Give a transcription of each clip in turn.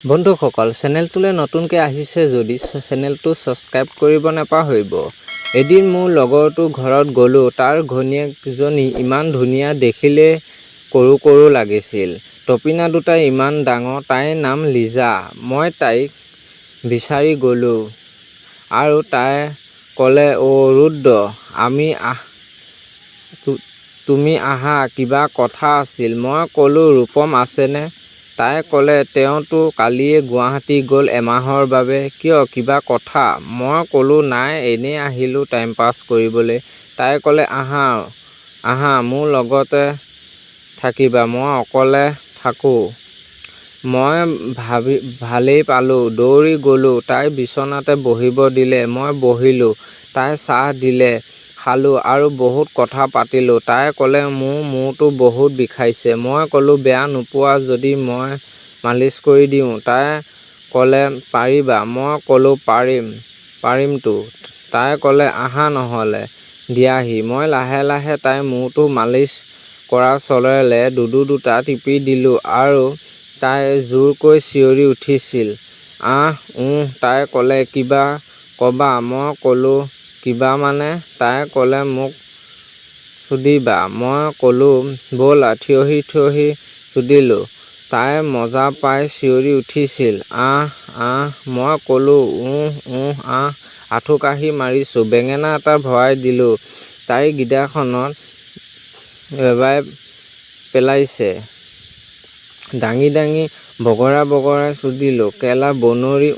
বন্ধুসকল, চেনেলটোলৈ নতুনকৈ আহিছে যদি চেনেলটো ছাবস্ক্ৰাইব কৰিব নাপাহৰিব। এদিন মোৰ লগৰটোৰ ঘৰত গ'লোঁ। তাৰ ঘৈণীয়েকজনী ইমান ধুনীয়া, দেখিলে কৰু কৰু লাগিছিল। তপিনা দুটা ইমান ডাঙৰ। তাইৰ নাম লিজা। মই তাইক বিচাৰি গ'লোঁ আৰু তাই ক'লে, "অ' ৰুদ্ৰ, তুমি আহা, কিবা কথা আছিল।" মই ক'লোঁ, "ৰূপম আছেনে?" তাই ক'লে, "তেওঁতো কালিয়ে গুৱাহাটী গ'ল এমাহৰ বাবে।" "কিয়, কিবা কথা?" মই ক'লোঁ, "নাই, এনেই আহিলোঁ টাইম পাছ কৰিবলৈ।" তাই ক'লে, আহা মোৰ লগতে থাকিবা, মই অকলে থাকোঁ।" মই ভালেই পালোঁ। দৌৰি গ'লোঁ। তাই বিচনাতে বহিব দিলে। মই বহিলোঁ। তাই চাহ দিলে, খালোঁ আৰু বহুত কথা পাতিলোঁ। তাই ক'লে, "মোৰ মূৰটো বহুত বিষাইছে।" মই ক'লোঁ, "বেয়া নোপোৱা যদি মই মালিচ কৰি দিওঁ।" তাই ক'লে, "পাৰিবা?" মই ক'লোঁ, পাৰিমতো।" তাই ক'লে, "আহা নহ'লে দিয়াহি।" মই লাহে লাহে তাইৰ মূৰটো মালিচ কৰা চলেৰে দুটা টিপি দিলোঁ আৰু তাই জোৰকৈ চিঞৰি উঠিছিল, "আহ, তাই ক'লে, "কিবা ক'বা?" মই ক'লোঁ, "কিবা মানে?" তাই ক'লে, "মোক চুদিবা।" মই ক'লোঁ, "ব'লা।" থিয়হি চুদিলোঁ। তাই মজা পাই চিঞৰি উঠিছিল, "আহ।" মই ক'লোঁ, আহ।" আঠুকাঢ়ি মাৰিছোঁ। বেঙেনা এটা ভৰাই দিলোঁ। তাইৰ গিদাখনত বেবাই পেলাইছে। দাঙি বগৰাই চুদিলোঁ। কেলা বনৰী,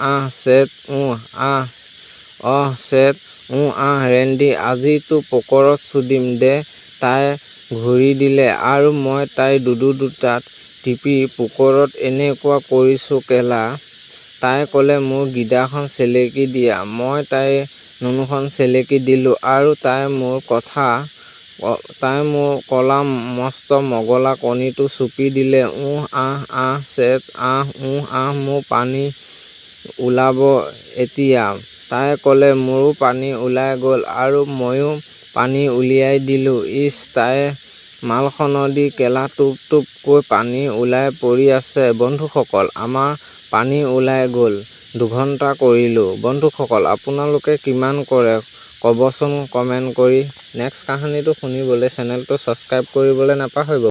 আহ, ছেট, ছেট, আহ, ৰেণ্ডি, আজি তোক পকৰত চুদিম দে। তাই ঘূৰি দিলে আৰু মই তাইৰ দুটাত টিপি পুকৰত এনেকুৱা কৰিছোঁ কেলা। তাই ক'লে, "মোৰ গিদাখন চেলেকি দিয়া।" মই তাইৰ নুনুখন চেলেকি দিলোঁ আৰু তাই মোৰ ক'লা মস্ত মগলা কণীটো চুপি দিলে। আহ, ছেট, আহ, মোৰ পানী ওলাব এতিয়া। তাই ক'লে, "মোৰো পানী ওলাই গ'ল" আৰু ময়ো পানী উলিয়াই দিলোঁ। ইচ, তাইৰ মালখনদি কেলা টোপ কৈ পানী ওলাই পৰি আছে। বন্ধুসকল, আমাৰ পানী ওলাই গ'ল। 2 ঘণ্টা কৰিলোঁ। বন্ধুসকল, আপোনালোকে কিমান কৰে ক'বচোন কমেণ্ট কৰি। নেক্সট কাহিনীটো শুনিবলৈ চেনেলটো ছাবস্ক্ৰাইব কৰিবলৈ নাপাহৰিব।